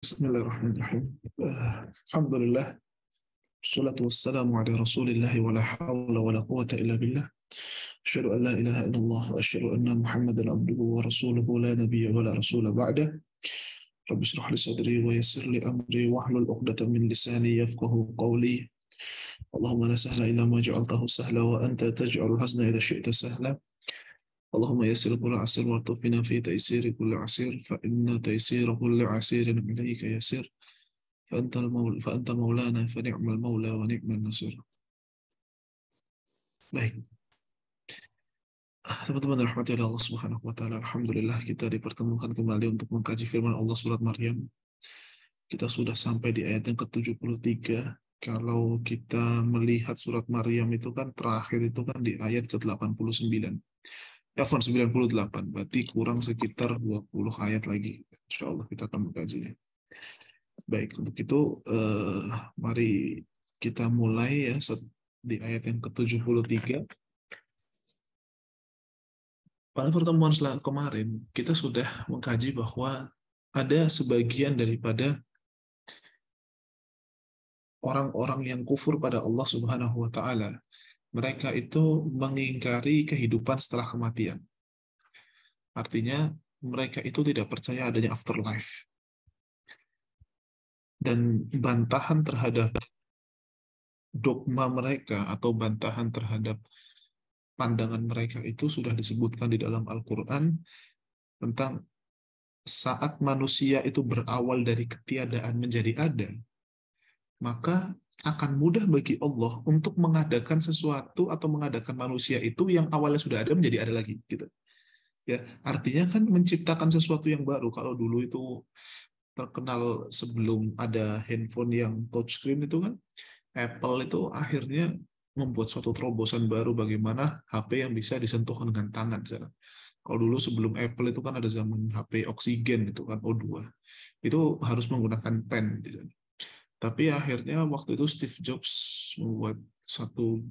Bismillahirrahmanirrahim. Alhamdulillah. Wassalatu wassalamu ala rasulillah wa la hawla wa la quwata illa billah. Asyhadu an la ilaha illallah wa asyhadu anna Muhammadan abduhu wa rasuluhu la nabiyya wa la rasula ba'da. Rabbi shrah li sadri wa yassir li amri wahlul 'uqdatam min lisani yafqahu qawli. Allahumma la sahla illa ma ja'altahu sahla wa anta taj'alul hazna idza syi'ta sahla. Allahumma yassir kulli 'asir wa tufina fi taysiri kulli 'asir fa inna taysira kulli 'asirin 'alaika yasir. فأنت مولانا فنعم المولى ونعم النصير. Baik, teman-teman rahmati Allah Subhanahu wa taala. Alhamdulillah kita dipertemukan kembali untuk mengkaji firman Allah surat Maryam. Kita sudah sampai di ayat yang ke-73. Kalau kita melihat surat Maryam itu kan terakhir itu kan di ayat ke-89. Ya, 98. Berarti kurang sekitar 20 ayat lagi. Insyaallah kita akan mengkajinya. Baik, untuk itu mari kita mulai ya di ayat yang ke-73. Pada pertemuan kemarin, kita sudah mengkaji bahwa ada sebagian daripada orang-orang yang kufur pada Allah Subhanahu wa taala. Mereka itu mengingkari kehidupan setelah kematian. Artinya, mereka itu tidak percaya adanya afterlife. Dan bantahan terhadap dogma mereka atau bantahan terhadap pandangan mereka itu sudah disebutkan di dalam Al-Quran tentang saat manusia itu berawal dari ketiadaan menjadi ada, maka akan mudah bagi Allah untuk mengadakan sesuatu atau mengadakan manusia itu yang awalnya sudah ada menjadi ada lagi, gitu. Ya, artinya kan menciptakan sesuatu yang baru. Kalau dulu itu terkenal sebelum ada handphone yang touchscreen itu kan, Apple itu akhirnya membuat suatu terobosan baru bagaimana HP yang bisa disentuh dengan tangan. Kalau dulu sebelum Apple itu kan ada zaman HP oksigen itu kan O2. Itu harus menggunakan pen di sana. Tapi akhirnya waktu itu Steve Jobs membuat satu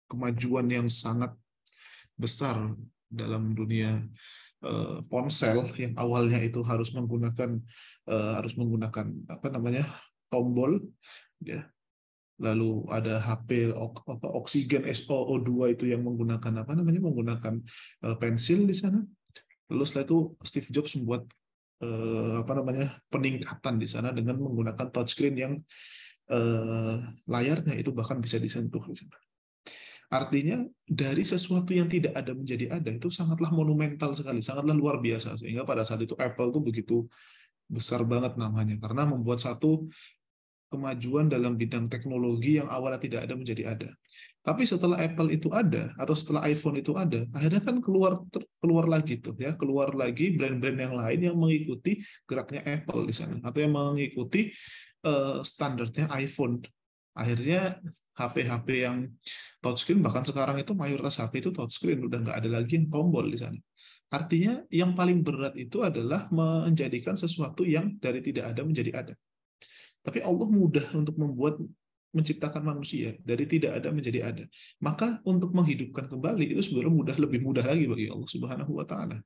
kemajuan yang sangat besar dalam dunia ponsel yang awalnya itu harus menggunakan apa namanya tombol, ya. Lalu ada HP oksigen SOO2 itu yang menggunakan apa namanya menggunakan pensil di sana. Lalu setelah itu Steve Jobs membuat apa namanya peningkatan di sana dengan menggunakan touchscreen yang layarnya itu bahkan bisa disentuh di sana. Artinya dari sesuatu yang tidak ada menjadi ada itu sangatlah monumental sekali, sangatlah luar biasa, sehingga pada saat itu Apple tuh begitu besar banget namanya karena membuat satu kemajuan dalam bidang teknologi yang awalnya tidak ada menjadi ada. Tapi setelah Apple itu ada atau setelah iPhone itu ada, akhirnya kan keluar lagi tuh ya, keluar lagi brand-brand yang lain yang mengikuti geraknya Apple di sana atau yang mengikuti standarnya iPhone. Akhirnya HP-HP yang touchscreen, bahkan sekarang itu mayoritas HP itu touchscreen, udah nggak ada lagi yang tombol di sana. Artinya yang paling berat itu adalah menjadikan sesuatu yang dari tidak ada menjadi ada. Tapi Allah mudah untuk menciptakan manusia dari tidak ada menjadi ada. Maka untuk menghidupkan kembali itu sebenarnya lebih mudah lagi bagi Allah Subhanahu wa taala.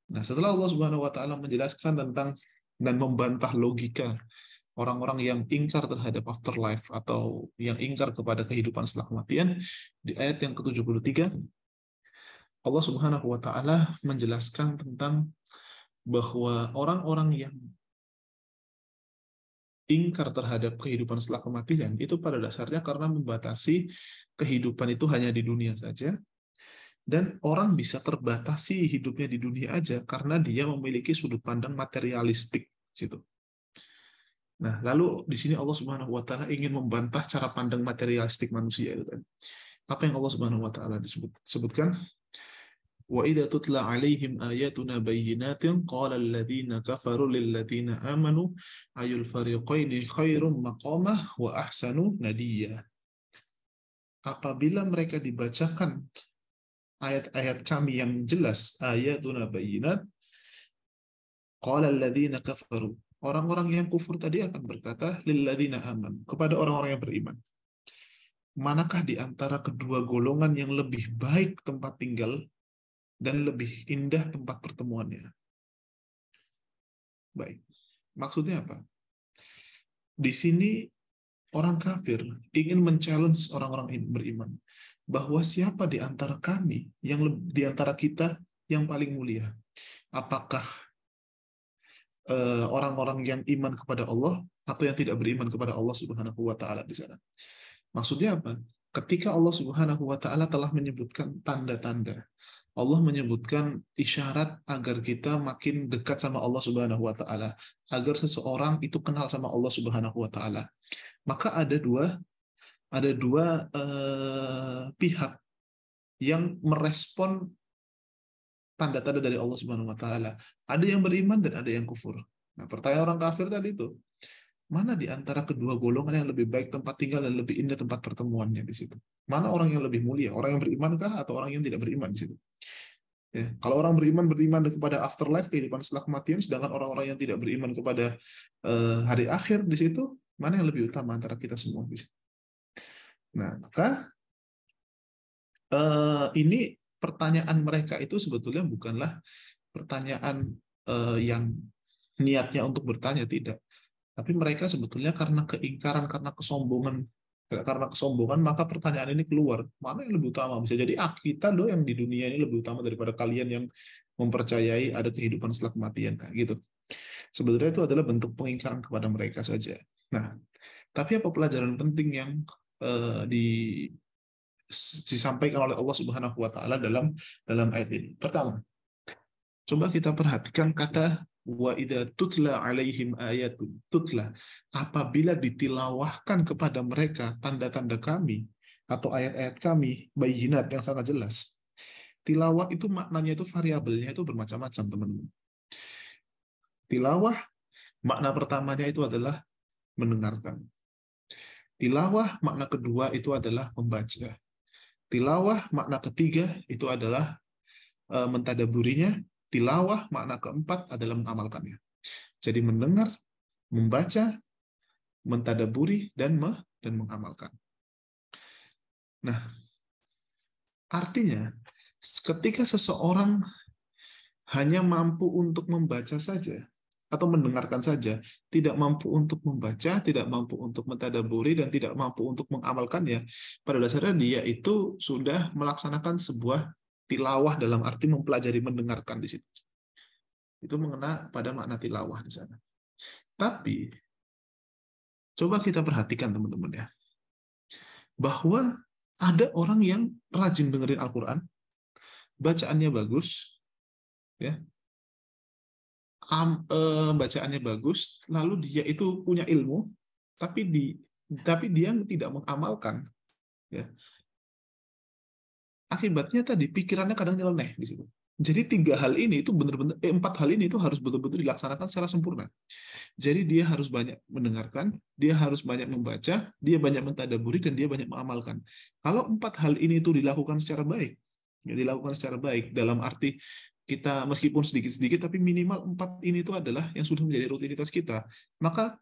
Nah, setelah Allah Subhanahu wa taala menjelaskan tentang dan membantah logika orang-orang yang ingkar terhadap afterlife atau yang ingkar kepada kehidupan setelah kematian, di ayat yang ke-73 Allah Subhanahu wa taala menjelaskan tentang bahwa orang-orang yang ingkar terhadap kehidupan setelah kematian itu pada dasarnya karena membatasi kehidupan itu hanya di dunia saja, dan orang bisa terbatasi hidupnya di dunia aja karena dia memiliki sudut pandang materialistik situ. Nah, lalu di sini Allah Subhanahu wa taala ingin membantah cara pandang materialistik manusia itu kan. Apa yang Allah Subhanahu wa taala disebutkan? Wa idza tutla alaihim ayatuna bayyinatin qala alladziina kafaru lil ladziina aamanu ayul fariqaini khairum maqamah wa ahsanu nadiyya. Apabila mereka dibacakan ayat-ayat kami yang jelas, ayatuna bayyinat, qala alladziina kafaru, orang-orang yang kufur tadi akan berkata lil ladziina aamanu, kepada orang-orang yang beriman, manakah di antara kedua golongan yang lebih baik tempat tinggal dan lebih indah tempat pertemuannya. Baik. Maksudnya apa? Di sini orang kafir ingin men-challenge orang-orang beriman bahwa siapa di antara kami di antara kita yang paling mulia? Apakah orang-orang yang iman kepada Allah atau yang tidak beriman kepada Allah Subhanahu wa taala di sana? Maksudnya apa? Ketika Allah Subhanahu wa taala telah menyebutkan tanda-tanda, Allah menyebutkan isyarat agar kita makin dekat sama Allah Subhanahu wa taala, agar seseorang itu kenal sama Allah Subhanahu wa taala. Maka ada dua pihak yang merespon tanda-tanda dari Allah Subhanahu wa taala. Ada yang beriman dan ada yang kufur. Nah, pertanyaan orang kafir tadi itu, mana di antara kedua golongan yang lebih baik tempat tinggal dan lebih indah tempat pertemuannya di situ? Mana orang yang lebih mulia? Orang yang berimankah atau orang yang tidak beriman di situ? Ya, kalau orang beriman kepada afterlife, kehidupan setelah kematian, sedangkan orang-orang yang tidak beriman kepada hari akhir di situ, mana yang lebih utama antara kita semua di situ? Nah, maka ini pertanyaan mereka itu sebetulnya bukanlah pertanyaan yang niatnya untuk bertanya, tidak. Tapi mereka sebetulnya karena kesombongan, maka pertanyaan ini keluar. Mana yang lebih utama? Bisa jadi kita loh yang di dunia ini lebih utama daripada kalian yang mempercayai ada kehidupan setelah kematian. Nah, gitu. Sebetulnya itu adalah bentuk pengingkaran kepada mereka saja. Nah, tapi apa pelajaran penting yang disampaikan oleh Allah Subhanahu wa taala dalam ayat ini? Pertama, coba kita perhatikan kata wa idza tutla alaihim ayatun tutla, apabila ditilawahkan kepada mereka tanda-tanda kami atau ayat-ayat kami bayyinat yang sangat jelas. Tilawah itu maknanya itu variabelnya itu bermacam-macam, teman-teman. Tilawah makna pertamanya itu adalah mendengarkan. Tilawah makna kedua itu adalah membaca. Tilawah makna ketiga itu adalah mentadaburinya. Tilawah makna keempat adalah mengamalkannya. Jadi mendengar, membaca, mentadaburi, dan mengamalkan. Nah, artinya ketika seseorang hanya mampu untuk membaca saja atau mendengarkan saja, tidak mampu untuk membaca, tidak mampu untuk mentadaburi, dan tidak mampu untuk mengamalkannya, pada dasarnya dia itu sudah melaksanakan sebuah tilawah dalam arti mempelajari mendengarkan di situ. Itu mengena pada makna tilawah di sana. Tapi coba kita perhatikan teman-teman ya, bahwa ada orang yang rajin dengerin Al-Quran, bacaannya bagus, ya, bacaannya bagus, lalu dia itu punya ilmu, tapi dia tidak mengamalkan, ya. Akibatnya tadi pikirannya kadang nyeleneh di situ. Jadi empat hal ini itu harus betul-betul dilaksanakan secara sempurna. Jadi dia harus banyak mendengarkan, dia harus banyak membaca, dia banyak mentadaburi, dan dia banyak mengamalkan. Kalau empat hal ini itu dilakukan secara baik, ya, dilakukan secara baik dalam arti kita meskipun sedikit-sedikit, tapi minimal empat ini itu adalah yang sudah menjadi rutinitas kita, maka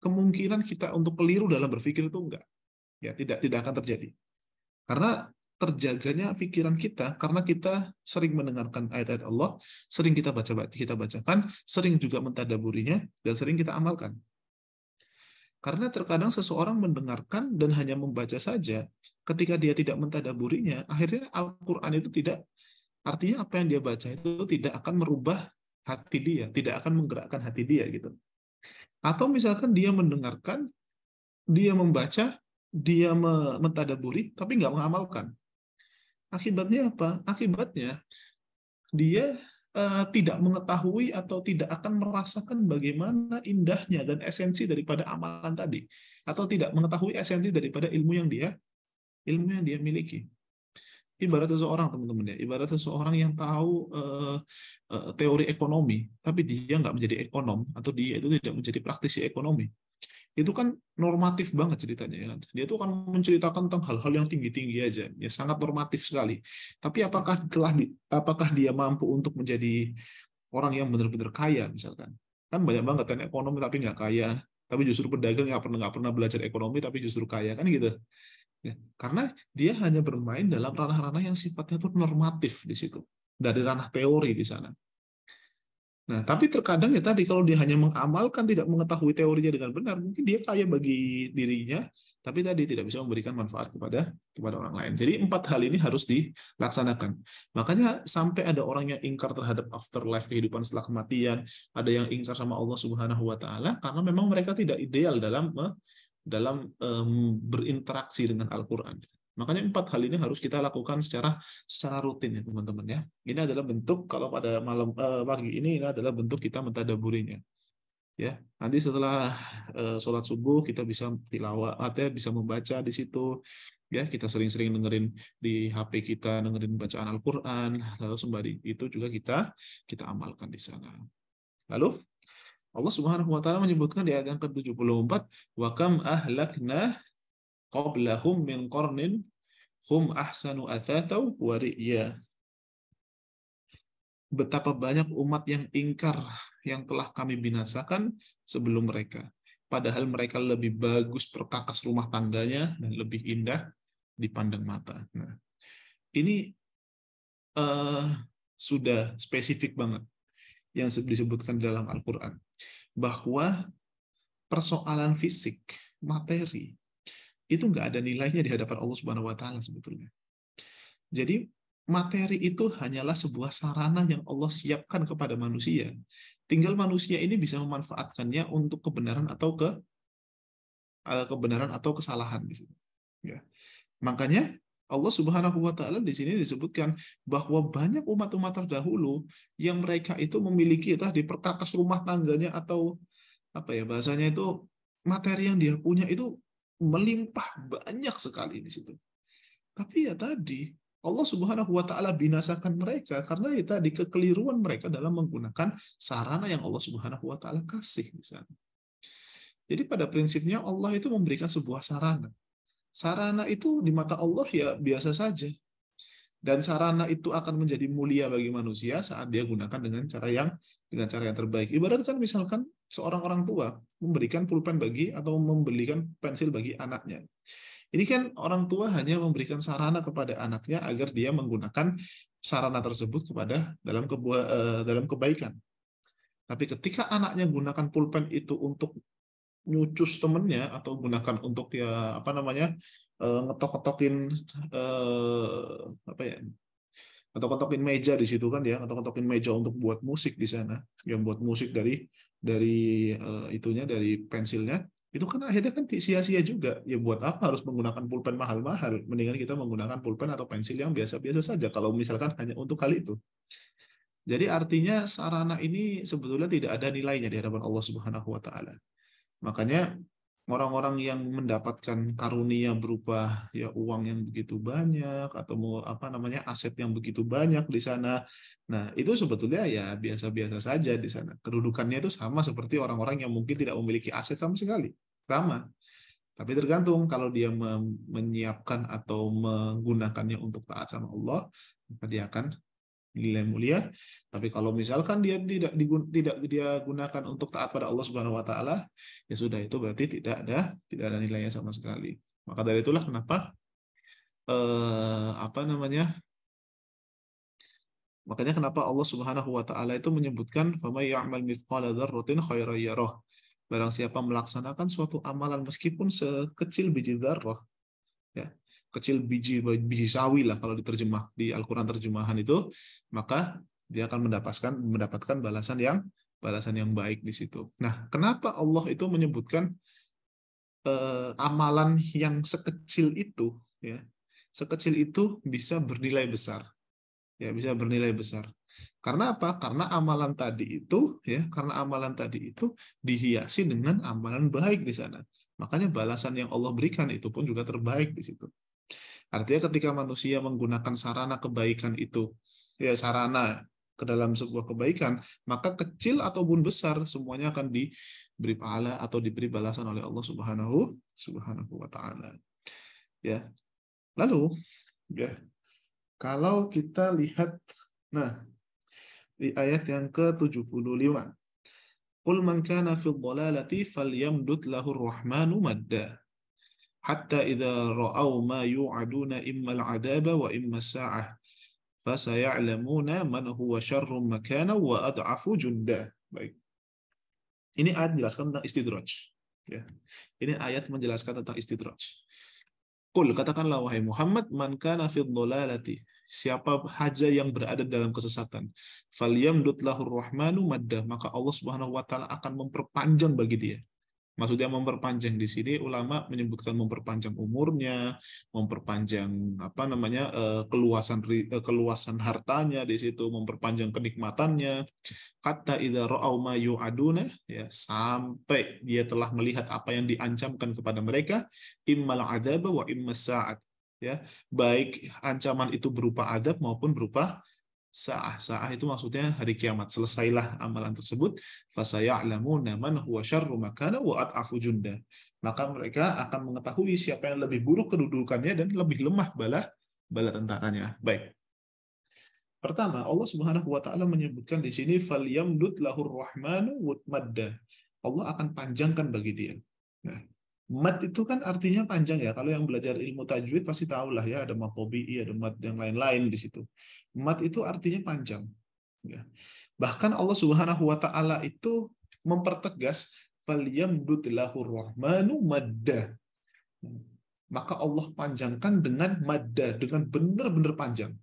kemungkinan kita untuk keliru dalam berpikir itu tidak akan terjadi. Karena terjaganya pikiran kita karena kita sering mendengarkan ayat-ayat Allah, sering kita bacakan, sering juga mentadaburinya, dan sering kita amalkan. Karena terkadang seseorang mendengarkan dan hanya membaca saja, ketika dia tidak mentadaburinya, akhirnya Al-Quran itu artinya apa yang dia baca itu tidak akan merubah hati dia, tidak akan menggerakkan hati dia gitu. Atau misalkan dia mendengarkan, dia membaca, dia mentadaburi, tapi nggak mengamalkan. Akibatnya apa? Akibatnya dia tidak mengetahui atau tidak akan merasakan bagaimana indahnya dan esensi daripada amalan tadi, atau tidak mengetahui esensi daripada ilmu yang dia miliki. Ibarat seseorang, teman-teman ya, ibarat seseorang yang tahu teori ekonomi, tapi dia nggak menjadi ekonom, atau dia itu tidak menjadi praktisi ekonomi. Itu kan normatif banget ceritanya, ya kan? Dia itu akan menceritakan tentang hal-hal yang tinggi-tinggi aja, ya sangat normatif sekali. Tapi apakah dia mampu untuk menjadi orang yang benar-benar kaya misalkan? Kan banyak banget kan ekonomi tapi nggak kaya, tapi justru pedagang nggak pernah belajar ekonomi tapi justru kaya kan gitu. Ya, karena dia hanya bermain dalam ranah-ranah yang sifatnya itu normatif di situ, dari ranah teori di sana. Nah, tapi terkadang ya tadi kalau dia hanya mengamalkan tidak mengetahui teorinya dengan benar, mungkin dia kaya bagi dirinya, tapi tadi tidak bisa memberikan manfaat kepada orang lain. Jadi 4 hal ini harus dilaksanakan. Makanya sampai ada orang yang ingkar terhadap afterlife, kehidupan setelah kematian, ada yang ingkar sama Allah Subhanahu wa taala karena memang mereka tidak ideal dalam berinteraksi dengan Al-Qur'an. Makanya 4 hal ini harus kita lakukan secara rutin ya teman-teman ya. Ini adalah bentuk kalau pada pagi ini adalah bentuk kita mentadaburinya. Ya, nanti setelah sholat subuh kita bisa tilawah, artinya bisa membaca di situ. Ya, kita sering-sering dengerin di HP kita dengerin bacaan Al-Qur'an, lalu sembari itu juga kita amalkan di sana. Lalu Allah Subhanahu wa taala menyebutkan di ayat yang ke-74, wa kam ahlakna qablahum min qarnin hum ahsanu athathau wa ri'ya. Betapa banyak umat yang ingkar yang telah kami binasakan sebelum mereka. Padahal mereka lebih bagus perkakas rumah tangganya dan lebih indah dipandang mata. Nah, ini sudah spesifik banget yang disebutkan dalam Al-Quran. Bahwa persoalan fisik, materi, itu nggak ada nilainya di hadapan Allah Subhanahu wa taala sebetulnya. Jadi materi itu hanyalah sebuah sarana yang Allah siapkan kepada manusia. Tinggal manusia ini bisa memanfaatkannya untuk kebenaran atau kesalahan di situ. Ya. Makanya Allah Subhanahu wa taala di sini disebutkan bahwa banyak umat-umat terdahulu yang mereka itu memiliki di perkakas rumah tangganya atau apa ya bahasanya itu materi yang dia punya itu melimpah banyak sekali di situ. Tapi ya tadi Allah Subhanahu wa taala binasakan mereka karena ya tadi kekeliruan mereka dalam menggunakan sarana yang Allah Subhanahu wa taala kasih di sana. Jadi pada prinsipnya Allah itu memberikan sebuah sarana. Sarana itu di mata Allah ya biasa saja. Dan sarana itu akan menjadi mulia bagi manusia saat dia gunakan dengan cara yang terbaik. Ibaratkan misalkan seorang orang tua memberikan pulpen atau membelikan pensil bagi anaknya. Ini kan orang tua hanya memberikan sarana kepada anaknya agar dia menggunakan sarana tersebut dalam kebaikan. Tapi ketika anaknya gunakan pulpen itu untuk nyucus temennya atau gunakan untuk ya apa namanya ngetok-ketokin apa ya ngetok-ketokin meja di situ kan ya ngetok-ketokin meja untuk buat musik di sana yang buat musik dari dari pensilnya itu kan akhirnya kan sia-sia juga ya buat apa harus menggunakan pulpen mahal-mahal mendingan kita menggunakan pulpen atau pensil yang biasa-biasa saja kalau misalkan hanya untuk hal itu. Jadi artinya sarana ini sebetulnya tidak ada nilainya di hadapan Allah Subhanahu wa taala. Makanya orang-orang yang mendapatkan karunia berupa ya uang yang begitu banyak atau aset yang begitu banyak di sana. Nah, itu sebetulnya ya biasa-biasa saja di sana. Kedudukannya itu sama seperti orang-orang yang mungkin tidak memiliki aset sama sekali. Sama. Tapi tergantung kalau dia menyiapkan atau menggunakannya untuk taat sama Allah, maka dia akan nilai mulia. Tapi kalau misalkan dia tidak dia gunakan untuk taat pada Allah Subhanahu wa taala, ya sudah itu berarti tidak ada nilainya sama sekali. Maka dari itulah kenapa makanya kenapa Allah Subhanahu wa taala itu menyebutkan famay ya'mal mithqala dzarratin khairan yarah. Barang siapa melaksanakan suatu amalan meskipun sekecil biji dzarrah, ya kecil biji sawi lah kalau diterjemah di Al-Quran terjemahan itu, maka dia akan mendapatkan balasan yang baik di situ. Nah, kenapa Allah itu menyebutkan amalan yang sekecil itu, ya, sekecil itu bisa bernilai besar, ya bisa bernilai besar. Karena apa? Karena amalan tadi itu dihiasi dengan amalan baik di sana. Makanya balasan yang Allah berikan itu pun juga terbaik di situ. Artinya ketika manusia menggunakan sarana kebaikan itu, ya sarana ke dalam sebuah kebaikan, maka kecil ataupun besar semuanya akan diberi pahala atau diberi balasan oleh Allah Subhanahu wa taala. Ya. Lalu ya, kalau kita lihat di ayat yang ke-75. Qul man kana fi dhalalati falyamdud lahu ar-rahmanu madda. Hatta idza ra'aw ma yu'aduna imma al-'adaba wa imma as-sa'ah fasaya'lamuna man huwa syarrum makana wa ad'afu junda. Baik. Ini ayat menjelaskan tentang istidraj. Ya. Ini ayat menjelaskan tentang istidraj. Qul, katakanlah wahai Muhammad, man kana fid dhalalati, siapa saja yang berada dalam kesesatan, falyamdud lahur rahmanu madda, maka Allah Subhanahu wa taala akan memperpanjang bagi dia. Maksudnya memperpanjang di sini ulama menyebutkan memperpanjang umurnya, memperpanjang apa namanya keluasan hartanya di situ, memperpanjang kenikmatannya. Kata idza ra'au ma yu'aduna, ya, sampai dia telah melihat apa yang diancamkan kepada mereka, immal adzaba wa immas sa'at, ya, baik ancaman itu berupa adab maupun berupa sa'ah. Sa'ah itu maksudnya hari kiamat. Selesailah amalan tersebut, fasaya'lamuna man huwa syarru makana wa at'afu junda. Maka mereka akan mengetahui siapa yang lebih buruk kedudukannya dan lebih lemah bala tentaranya. Baik. Pertama, Allah Subhanahu wa taala menyebutkan di sini falyamdud lahur rahmanu madda. Allah akan panjangkan bagi dia. Nah, mad itu kan artinya panjang ya. Kalau yang belajar ilmu tajwid pasti tahulah ya, ada mad tabi'i, ada mad yang lain-lain di situ. Mad itu artinya panjang. Ya. Bahkan Allah Subhanahu wa taala itu mempertegas falyamdud lahur rahmanu madda. Maka Allah panjangkan dengan madda, dengan benar-benar panjang.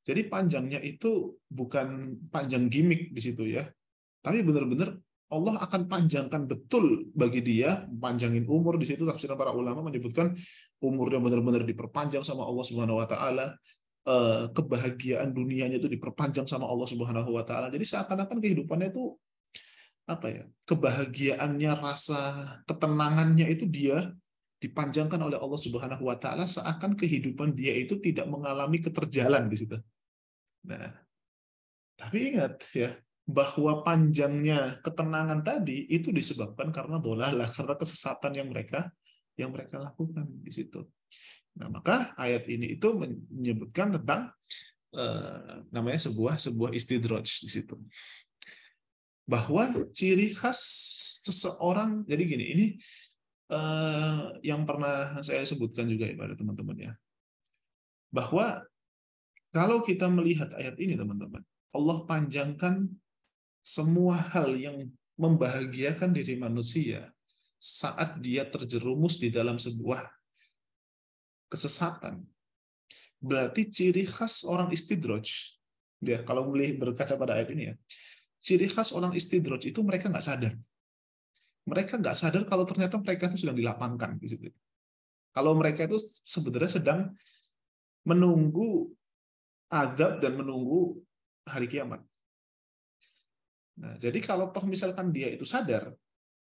Jadi panjangnya itu bukan panjang gimmick di situ ya. Tapi benar-benar Allah akan panjangkan betul bagi dia, panjangin umur di situ. Tafsiran para ulama menyebutkan umurnya benar-benar diperpanjang sama Allah Subhanahu wa taala. Kebahagiaan dunianya itu diperpanjang sama Allah Subhanahu wa taala. Jadi seakan-akan kehidupannya itu apa ya? Kebahagiaannya, rasa ketenangannya itu dia dipanjangkan oleh Allah Subhanahu wa taala, seakan kehidupan dia itu tidak mengalami keterjalan di situ. Nah, tapi ingat ya, bahwa panjangnya ketenangan tadi itu disebabkan karena dolalah, karena kesesatan yang mereka lakukan di situ. Nah, maka ayat ini itu menyebutkan tentang namanya sebuah istidraj di situ. Bahwa ciri khas seseorang, jadi gini, ini yang pernah saya sebutkan juga ya pada teman-teman ya, bahwa kalau kita melihat ayat ini teman-teman, Allah panjangkan semua hal yang membahagiakan diri manusia saat dia terjerumus di dalam sebuah kesesatan. Berarti ciri khas orang istidraj, ya, kalau boleh berkaca pada ayat ini ya, ciri khas orang istidraj itu mereka nggak sadar. Mereka nggak sadar kalau ternyata mereka itu sedang dilapangkan di situ. Kalau mereka itu sebenarnya sedang menunggu azab dan menunggu hari kiamat. Nah, jadi kalau toh misalkan dia itu sadar,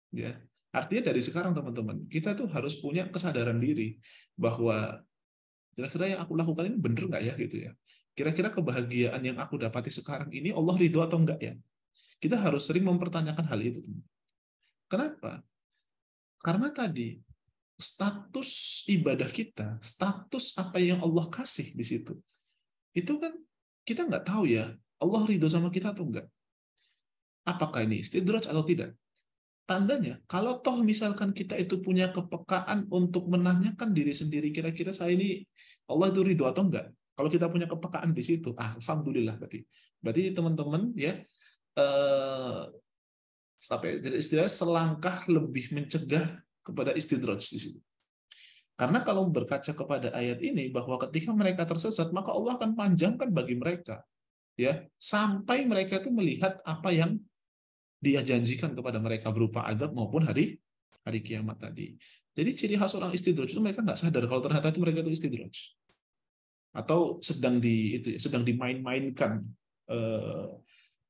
ya, artinya dari sekarang teman-teman, kita tuh harus punya kesadaran diri bahwa kira-kira yang aku lakukan ini bener nggak ya gitu ya. Kira-kira kebahagiaan yang aku dapati sekarang ini Allah ridho atau enggak ya. Kita harus sering mempertanyakan hal itu. Kenapa? Karena tadi status ibadah kita, status apa yang Allah kasih di situ, itu kan kita nggak tahu ya, Allah ridho sama kita atau enggak. Apakah ini istidraj atau tidak? Tandanya, kalau toh misalkan kita itu punya kepekaan untuk menanyakan diri sendiri, kira-kira saya ini Allah itu ridho atau enggak? Kalau kita punya kepekaan di situ, alhamdulillah berarti. Berarti teman-teman ya, sampai istilahnya selangkah lebih mencegah kepada istidraj di situ. Karena kalau berkaca kepada ayat ini bahwa ketika mereka tersesat, maka Allah akan panjangkan bagi mereka, ya, sampai mereka itu melihat apa yang dia janjikan kepada mereka berupa azab maupun hari kiamat tadi. Jadi ciri khas orang istidraj itu mereka nggak sadar kalau ternyata itu mereka itu istidraj atau sedang dimain-mainkan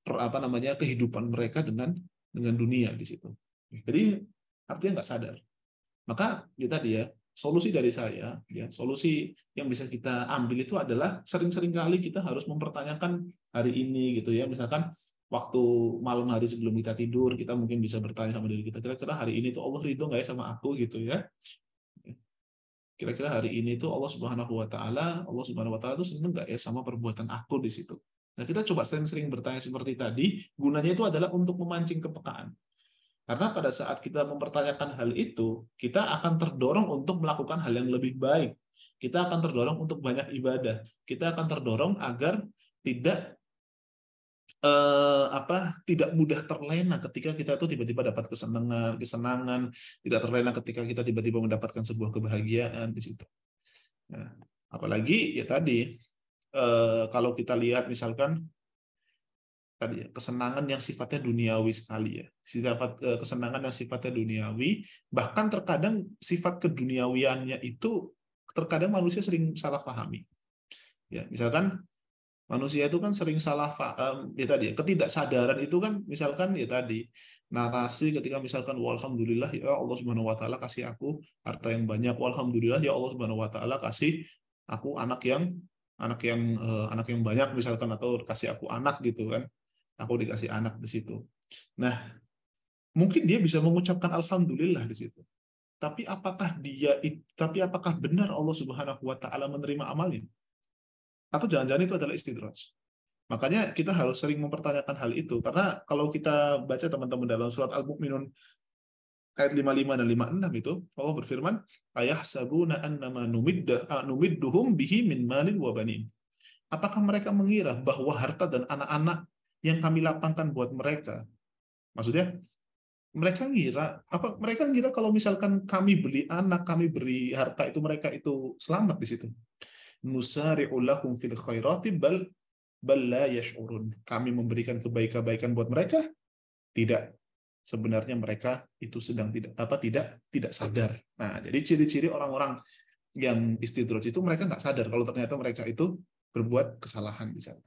apa namanya kehidupan mereka dengan dunia di situ. Jadi artinya nggak sadar. Maka kita dia solusi dari saya, ya, solusi yang bisa kita ambil itu adalah sering-sering kali kita harus mempertanyakan hari ini gitu ya. Misalkan waktu malam hari sebelum kita tidur, kita mungkin bisa bertanya sama diri kita, kira-kira hari ini tuh Allah ridho nggak ya sama aku gitu ya. Kira-kira hari ini tuh Allah Subhanahu wa taala tuh seneng nggak ya sama perbuatan aku di situ. Nah, kita coba sering-sering bertanya seperti tadi, gunanya itu adalah untuk memancing kepekaan. Karena pada saat kita mempertanyakan hal itu, kita akan terdorong untuk melakukan hal yang lebih baik. Kita akan terdorong untuk banyak ibadah. Kita akan terdorong agar tidak tidak mudah terlena ketika kita tuh tiba-tiba dapat kesenangan, tidak terlena ketika kita tiba-tiba mendapatkan sebuah kebahagiaan di situ. Nah, apalagi ya tadi kalau kita lihat misalkan tadi ya, kesenangan yang sifatnya duniawi sekali ya, kesenangan yang sifatnya duniawi, bahkan terkadang sifat keduniawiannya itu terkadang manusia sering salah pahami. Ya, misalkan manusia itu kan sering salah paham, ya tadi ya, ketidaksadaran itu kan misalkan ya tadi narasi ketika misalkan walhamdulillah ya Allah Subhanahu wa taala kasih aku harta yang banyak, walhamdulillah ya Allah Subhanahu wa taala kasih aku anak yang banyak misalkan, atau kasih aku anak gitu kan. Aku dikasih anak di situ. Nah, mungkin dia bisa mengucapkan alhamdulillah di situ. Tapi apakah benar Allah Subhanahu wa taala menerima amalnya? Atau jangan-jangan itu adalah istidraj. Makanya kita harus sering mempertanyakan hal itu, karena kalau kita baca teman-teman dalam surat Al-Mu'minun ayat 55 dan 56 itu Allah berfirman, ayahsabuna annama numidduhum bihi min malin wa banin. Apakah mereka mengira bahwa harta dan anak-anak yang kami lapangkan buat mereka, maksudnya mereka ngira kalau misalkan kami beli anak, kami beri harta itu, mereka itu selamat di situ. Nusari'u lahum fil khairati bal la yash'urun. Kami memberikan kebaikan-kebaikan buat mereka, tidak. Sebenarnya mereka itu sedang tidak sadar. Nah, jadi ciri-ciri orang-orang yang istidraj itu mereka nggak sadar kalau ternyata mereka itu berbuat kesalahan di sana.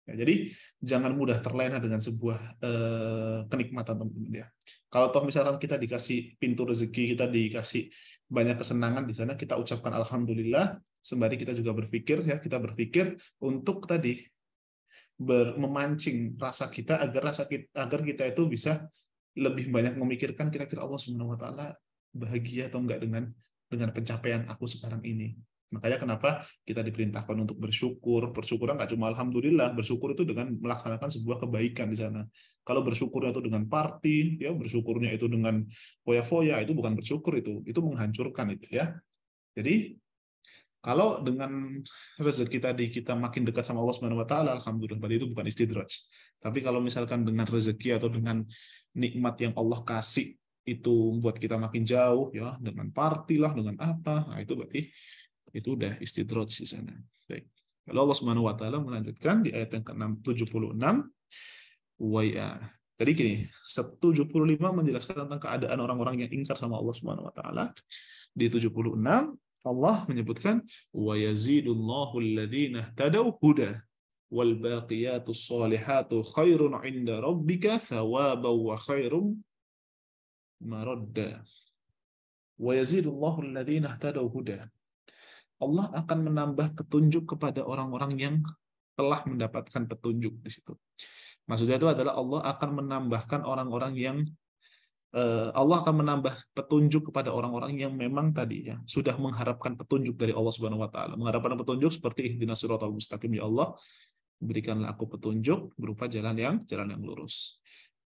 Ya, jadi jangan mudah terlena dengan sebuah kenikmatan, teman-teman ya. Kalau toh misalkan kita dikasih pintu rezeki, kita dikasih banyak kesenangan di sana, kita ucapkan alhamdulillah, sembari kita juga berpikir untuk tadi memancing rasa kita agar kita itu bisa lebih banyak memikirkan kira-kira Allah Subhanahu wa taala bahagia atau enggak dengan pencapaian aku sekarang ini. Makanya kenapa kita diperintahkan untuk bersyukur. Bersyukur nggak cuma alhamdulillah, bersyukur itu dengan melaksanakan sebuah kebaikan di sana. Kalau bersyukurnya itu dengan party, ya bersyukurnya itu dengan foya-foya, itu bukan bersyukur, itu menghancurkan itu ya. Jadi kalau dengan rezeki tadi kita makin dekat sama Allah Subhanahu wa taala, alhamdulillah, berarti itu bukan istidraj. Tapi kalau misalkan dengan rezeki atau dengan nikmat yang Allah kasih itu buat kita makin jauh ya, dengan party lah, dengan apa, nah itu berarti itu udah istidraj di sana. Baik. Lalu Allah Subhanahu wa taala melanjutkan di ayat yang ke-76, wa ya. Tadi gini, 75 menjelaskan tentang keadaan orang-orang yang ingkar sama Allah Subhanahu wa taala. Di 76 Allah menyebutkan wa yazidullahu alladziina tadaw huda wal baqiyatus shalihatu khairun 'inda rabbika thawaban wa khairum maradda. Wa yazidullahu alladziina tadaw huda. Allah akan menambah petunjuk kepada orang-orang yang telah mendapatkan petunjuk di situ. Maksudnya itu adalah Allah akan menambahkan orang-orang yang Allah akan menambah petunjuk kepada orang-orang yang memang tadi ya sudah mengharapkan petunjuk dari Allah Subhanahu wa taala. Mengharapkan petunjuk seperti ihdinas siratal mustaqim, ya Allah, berikanlah aku petunjuk berupa jalan yang lurus.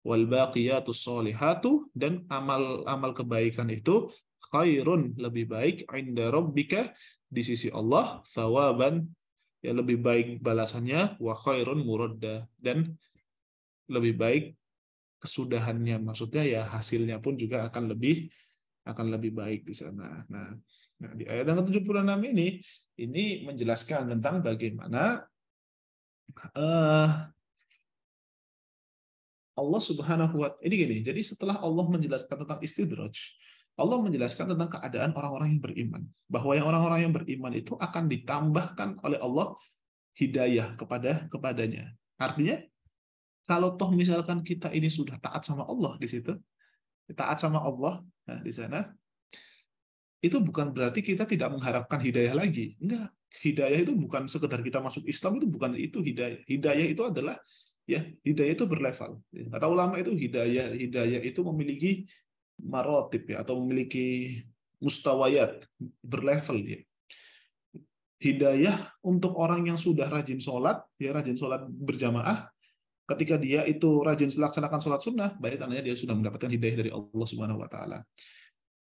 Wal baqiyatus sholihatu, dan amal kebaikan itu khairun, lebih baik, inda rabbika, di sisi Allah, thawaban, ya lebih baik balasannya, wa khairun muradda, dan lebih baik kesudahannya, maksudnya ya hasilnya pun juga akan lebih baik di sana. Nah, di ayat yang ke-76 ini menjelaskan tentang bagaimana Allah Subhanahu wa taala ini gini. Jadi setelah Allah menjelaskan tentang istidraj, Allah menjelaskan tentang keadaan orang-orang yang beriman, bahwa yang orang-orang yang beriman itu akan ditambahkan oleh Allah hidayah kepadanya. Artinya kalau toh misalkan kita ini sudah taat sama Allah di situ, taat sama Allah, nah di sana, itu bukan berarti kita tidak mengharapkan hidayah lagi. Enggak. Hidayah itu bukan sekedar kita masuk Islam, itu bukan itu hidayah. Hidayah itu adalah ya, hidayah itu berlevel. Kata ulama itu hidayah itu memiliki marotib ya, atau memiliki mustawayat, berlevel dia. Hidayah untuk orang yang sudah rajin sholat, ya rajin sholat berjamaah, ketika dia itu rajin melaksanakan sholat sunnah, berarti tandanya dia sudah mendapatkan hidayah dari Allah Subhanahu wa taala.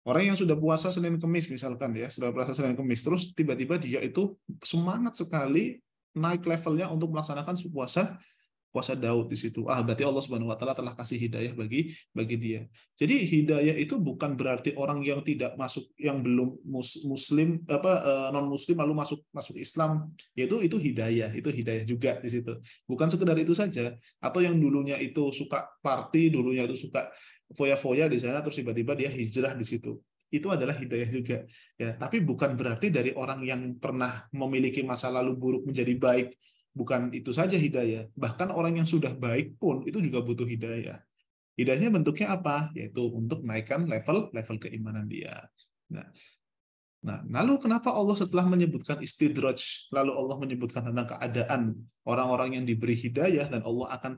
Orang yang sudah puasa Senin Kemis misalkan ya, sudah puasa Senin Kemis, terus tiba-tiba dia itu semangat sekali naik levelnya untuk melaksanakan puasa puasa Daud di situ. Berarti Allah Subhanahu wa taala telah kasih hidayah bagi dia. Jadi hidayah itu bukan berarti orang yang tidak masuk, yang belum muslim non muslim lalu masuk Islam, yaitu itu hidayah juga di situ. Bukan sekedar itu saja, atau yang dulunya itu suka party, dulunya itu suka foya-foya di sana, terus tiba-tiba dia hijrah di situ. Itu adalah hidayah juga ya, tapi bukan berarti dari orang yang pernah memiliki masa lalu buruk menjadi baik. Bukan itu saja hidayah, bahkan orang yang sudah baik pun itu juga butuh hidayah. Hidayahnya bentuknya apa? Yaitu untuk menaikkan level keimanan dia. Nah, lalu kenapa Allah setelah menyebutkan istidraj, lalu Allah menyebutkan tentang keadaan orang-orang yang diberi hidayah, dan Allah akan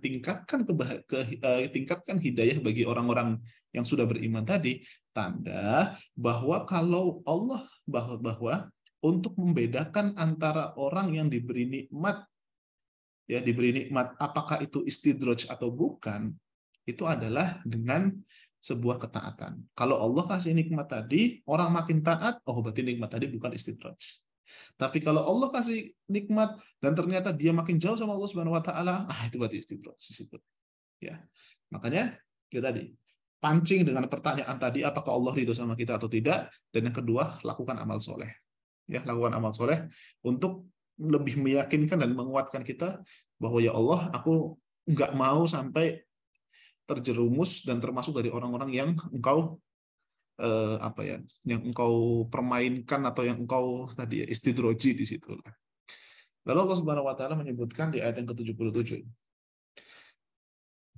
tingkatkan hidayah bagi orang-orang yang sudah beriman tadi, tanda bahwa kalau Allah bahwa untuk membedakan antara orang yang diberi nikmat, ya diberi nikmat, apakah itu istidraj atau bukan, itu adalah dengan sebuah ketaatan. Kalau Allah kasih nikmat tadi, orang makin taat, berarti nikmat tadi bukan istidraj. Tapi kalau Allah kasih nikmat dan ternyata dia makin jauh sama Allah Subhanahu wa taala, itu berarti istidraj. Ya. Makanya kita tadi pancing dengan pertanyaan tadi, apakah Allah ridho sama kita atau tidak, dan yang kedua, lakukan amal soleh. Ya, lakukan amal soleh untuk lebih meyakinkan dan menguatkan kita bahwa ya Allah, aku nggak mau sampai terjerumus dan termasuk dari orang-orang yang engkau yang engkau permainkan, atau yang engkau tadi istidroji di situ. Lalu Allah Subhanahu wa taala menyebutkan di ayat yang ke-77.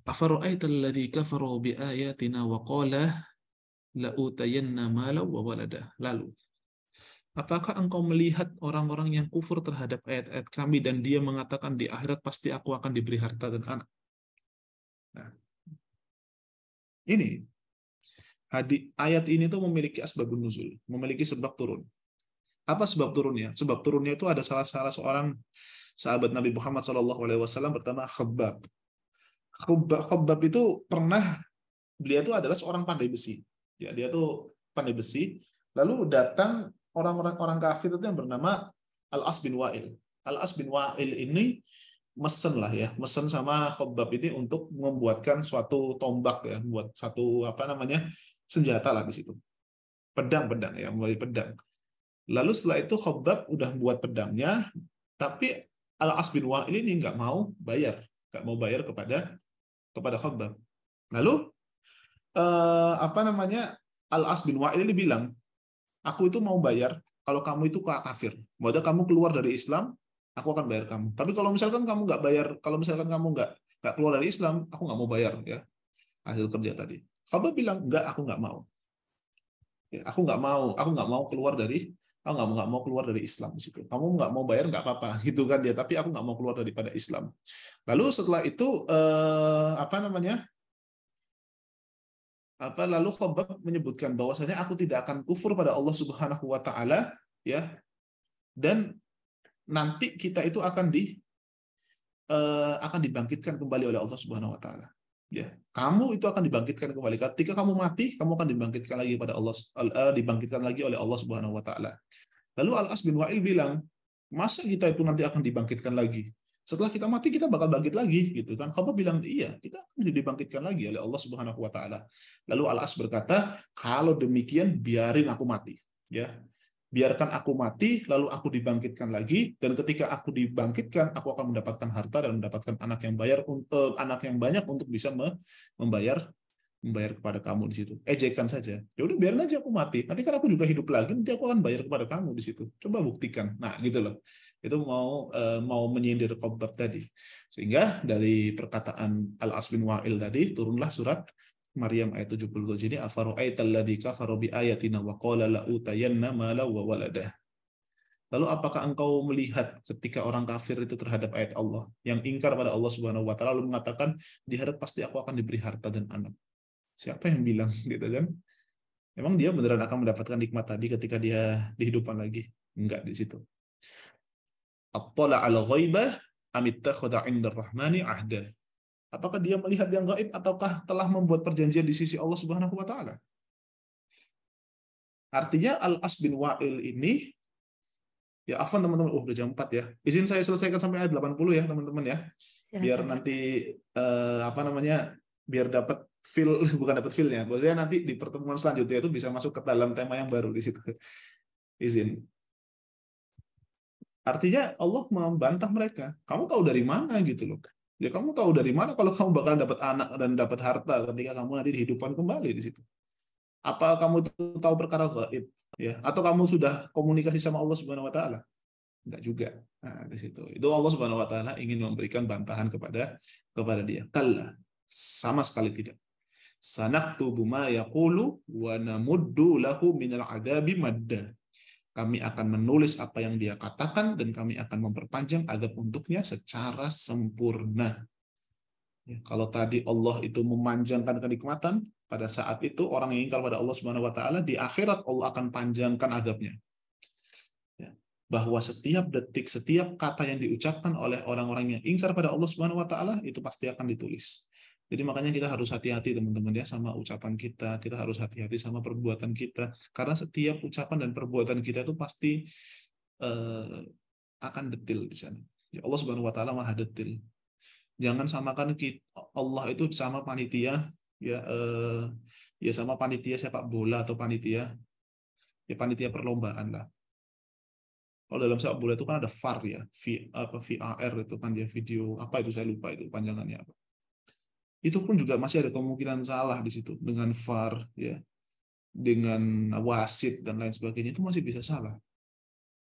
Afara'aital ladzi kafaru biayatina wa qala la'utayanna mala wa walada. Lalu, apakah engkau melihat orang-orang yang kufur terhadap ayat-ayat kami dan dia mengatakan di akhirat pasti aku akan diberi harta dan anak? Nah, ini ayat ini tuh memiliki asbabun nuzul, memiliki sebab turun. Apa sebab turunnya? Sebab turunnya itu ada salah seorang sahabat Nabi Muhammad SAW bernama Khabbab. Khabbab itu dia itu adalah seorang pandai besi. Ya, dia tuh pandai besi. Lalu datang orang kafir itu yang bernama Al-As bin Wa'il. Al-As bin Wa'il ini mesen sama Khabbab ini untuk membuatkan suatu tombak, ya, buat satu senjata lah di situ. Pedang ya, mulai pedang. Lalu setelah itu Khabbab udah buat pedangnya, tapi Al-As bin Wa'il ini nggak mau bayar kepada Khabbab. Lalu Al-As bin Wa'il ini bilang, aku itu mau bayar kalau kamu itu kafir. Maksudnya kamu keluar dari Islam, aku akan bayar kamu. Tapi kalau misalkan kamu nggak bayar, kalau misalkan kamu nggak keluar dari Islam, aku nggak mau bayar ya hasil kerja tadi. Khabbab bilang, enggak, aku nggak mau. Ya, aku nggak mau keluar dari Islam di situ. Kamu nggak mau bayar nggak apa-apa gitu kan dia, tapi aku nggak mau keluar daripada Islam. Lalu setelah itu lalu Khabbab menyebutkan bahwasanya aku tidak akan kufur pada Allah Subhanahu wa taala, ya. Dan nanti kita itu akan dibangkitkan kembali oleh Allah Subhanahu wa taala. Ya, kamu itu akan dibangkitkan kembali. Ketika kamu mati, kamu akan dibangkitkan lagi oleh Allah Subhanahu wa taala. Lalu Al-As bin Wa'il bilang, masa kita itu nanti akan dibangkitkan lagi? Setelah kita mati kita bakal bangkit lagi, gitu kan? Khabbab bilang, iya, kita akan dibangkitkan lagi oleh Allah Subhanahu wa taala. Lalu Al-As berkata, kalau demikian biarin aku mati, ya. Biarkan aku mati, lalu aku dibangkitkan lagi, dan ketika aku dibangkitkan, aku akan mendapatkan harta dan mendapatkan anak yang banyak untuk bisa membayar kepada kamu di situ. Ejekan saja. Ya udah biarin aja aku mati. Nanti kan aku juga hidup lagi, nanti aku akan bayar kepada kamu di situ. Coba buktikan. Nah, gitu loh. Itu mau menyindir Khabbab tadi. Sehingga dari perkataan Al-As bin Wa'il tadi turunlah surat Maryam ayat 77. Jadi afara'aital ladzi kafara bi ayatina wa qala la utayanna mala wa walada. Lalu apakah engkau melihat ketika orang kafir itu terhadap ayat Allah, yang ingkar pada Allah Subhanahu wa taala, lalu mengatakan di akhirat pasti aku akan diberi harta dan anak. Siapa yang bilang gitu kan? Emang dia beneran akan mendapatkan nikmat tadi ketika dia dihidupkan lagi? Enggak di situ. Attala 'ala ghaibah am ittakhadha 'inda ar-rahmani 'ahda. Apakah dia melihat yang gaib ataukah telah membuat perjanjian di sisi Allah Subhanahu wa taala? Artinya Al-As bin Wa'il ini, ya afwan teman-teman, udah jam 4 ya. Izin saya selesaikan sampai ayat 80 ya teman-teman ya. Biar Silakan, Kak. nanti apa namanya? Biar dapat feel bukan dapat feel-nya. Maksudnya nanti di pertemuan selanjutnya itu bisa masuk ke dalam tema yang baru di situ. Izin. Artinya Allah membantah mereka. Kamu tahu dari mana gitu loh. Ya kamu tahu dari mana kalau kamu bakalan dapat anak dan dapat harta ketika kamu nanti dihidupkan kembali di situ. Apa kamu itu tahu perkara gaib? Ya, atau kamu sudah komunikasi sama Allah Subhanahu wa taala? Enggak juga. Nah, di situ. Itu Allah Subhanahu wa taala ingin memberikan bantahan kepada dia. Kalla, sama sekali tidak. Sanaktubu ma yaqulu wa namuddu lahu minal adabi madda. Kami akan menulis apa yang dia katakan dan kami akan memperpanjang adab untuknya secara sempurna. Ya, kalau tadi Allah itu memanjangkan kenikmatan, pada saat itu orang yang ingkar pada Allah Subhanahu wa taala, di akhirat Allah akan panjangkan adabnya. Ya, bahwa setiap detik, setiap kata yang diucapkan oleh orang-orang yang ingkar pada Allah Subhanahu wa taala itu pasti akan ditulis. Jadi makanya kita harus hati-hati teman-teman ya sama ucapan kita harus hati-hati sama perbuatan kita, karena setiap ucapan dan perbuatan kita itu pasti eh, akan detil di sana. Ya, Allah Subhanahu wa taala Maha detil. Jangan samakan Allah itu sama panitia ya ya sama panitia sepak bola atau panitia ya panitia perlombaan lah. Kalau dalam sepak bola itu kan ada VAR ya, VAR itu kan dia video apa itu saya lupa itu panjangannya apa. Itu pun juga masih ada kemungkinan salah di situ dengan VAR ya, dengan wasit dan lain sebagainya itu masih bisa salah.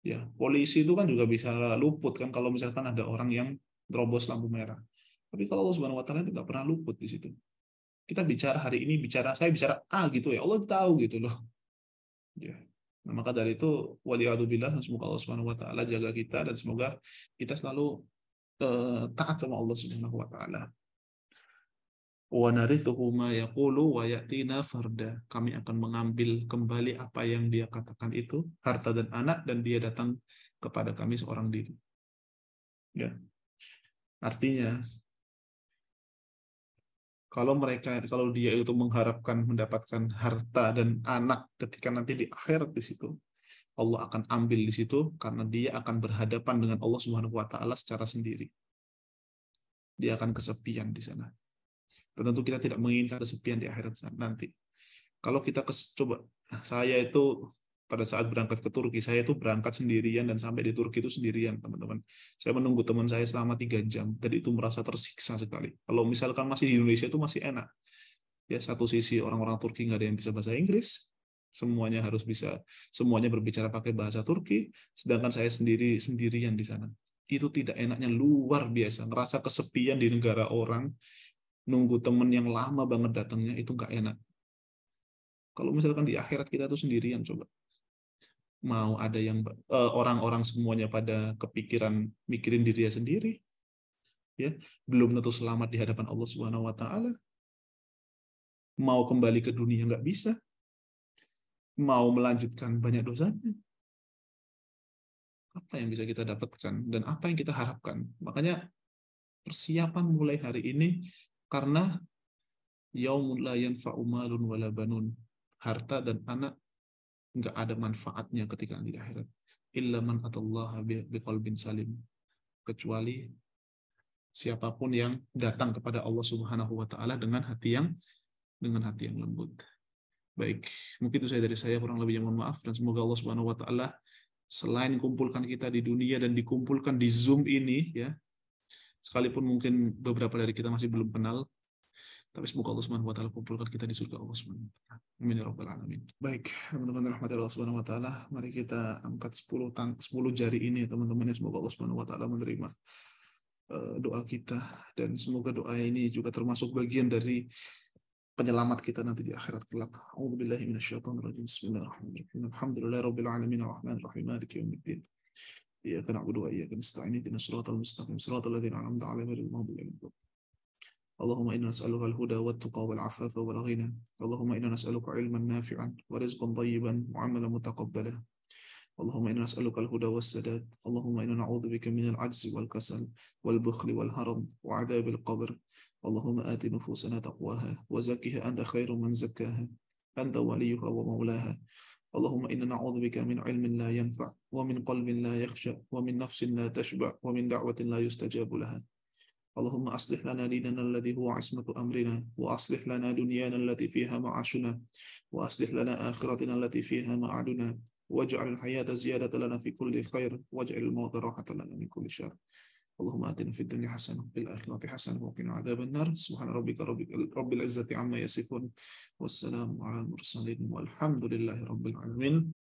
Ya, polisi itu kan juga bisa luput kan kalau misalkan ada orang yang terobos lampu merah. Tapi kalau Allah Subhanahu wa taala itu nggak pernah luput di situ. Kita bicara hari ini saya bicara A gitu ya, Allah tahu gitu loh. Ya. Nah, maka dari itu waliyadzubillah, semoga Allah Subhanahu wa taala jaga kita dan semoga kita selalu taat sama Allah Subhanahu wa taala. Wa narithuhu ma yaqulu wa yatina farda. Kami akan mengambil kembali apa yang dia katakan itu, harta dan anak, dan dia datang kepada kami seorang diri. Ya. Artinya kalau dia itu mengharapkan mendapatkan harta dan anak ketika nanti di akhirat di situ, Allah akan ambil di situ karena dia akan berhadapan dengan Allah Subhanahu wa taala secara sendiri. Dia akan kesepian di sana. Dan tentu kita tidak menginginkan kesepian di akhirat nanti. Kalau kita coba, saya itu pada saat berangkat ke Turki, saya itu berangkat sendirian dan sampai di Turki itu sendirian, teman-teman. Saya menunggu teman saya selama 3 jam, dan itu merasa tersiksa sekali. Kalau misalkan masih di Indonesia itu masih enak. Ya, satu sisi orang-orang Turki nggak ada yang bisa bahasa Inggris, semuanya harus bisa, semuanya berbicara pakai bahasa Turki, sedangkan saya sendirian di sana. Itu tidak enaknya luar biasa, ngerasa kesepian di negara orang, nunggu temen yang lama banget datangnya, itu nggak enak. Kalau misalkan di akhirat kita tuh sendirian, coba. Mau ada yang orang-orang semuanya pada kepikiran mikirin dirinya sendiri, ya belum tentu selamat di hadapan Allah Subhanahu wa taala. Mau kembali ke dunia nggak bisa, mau melanjutkan banyak dosanya. Apa yang bisa kita dapatkan dan apa yang kita harapkan? Makanya persiapan mulai hari ini, karena yaumul la yanfa'u malun wala banun. Harta dan anak nggak ada manfaatnya ketika di akhirat. Illa man atallaha biqalbin salim. Kecuali siapapun yang datang kepada Allah Subhanahu wa taala dengan hati yang lembut. Baik, mungkin itu dari saya, kurang lebihnya mohon maaf, dan semoga Allah Subhanahu wa taala selain kumpulkan kita di dunia dan dikumpulkan di Zoom ini ya, sekalipun mungkin beberapa dari kita masih belum kenal, tapi semoga Allah Subhanahu wa taala kumpulkan kita di surga Allah Subhanahu wa taala. Amin ya rabbal alamin. Baik, teman-teman rahmat Allah Subhanahu wa taala, mari kita angkat 10 jari ini ya teman-teman, semoga Allah Subhanahu wa taala menerima doa kita, dan semoga doa ini juga termasuk bagian dari penyelamat kita nanti di akhirat kelak. A'udzubillahi minasyaitonirrajim. Bismillahirrahmanirrahim. Alhamdulillahirabbil alamin arrahmanir rahim maliki yaumiddin. Iyyaka na'budu wa iyyaka nasta'in. Ihdinas siratal mustaqim. Siratal ladzina an'amta 'alaihim ghairil maghdubi 'alaihim waladdallin. اللهم إنا نسألك الهدى والتقى والعفاف والغنى اللهم إنا نسألك علما نافعا ورزقا طيبا وعملا متقبلا اللهم إنا نسألك الهدى والسداد. اللهم إنا نعوذ بك من العجز والكسل والبخل والهرم وعذاب القبر. اللهم آت نفوسنا تقواها وزكها أنت خير من زكاها، أنت وليها ومولاها. اللهم إنا نعوذ بك من علم لا ينفع، ومن قلب لا يخشع، ومن نفس لا تشبع، ومن دعوة لا يستجاب لها. اللهم أصلح لنا ديننا الذي هو عصمة أمرنا، وأصلح لنا دنيانا التي فيها معاشنا، وأصلح لنا آخرتنا التي فيها معادنا، واجعل الحياة زيادة لنا في كل خير، واجعل الموت راحة لنا من كل شر. اللهم آتنا في الدنيا حسنة وفي الآخرة حسنة وقنا عذاب النار. سبحان ربك رب العزة عما يصفون، والسلام على المرسلين، والحمد لله رب العالمين.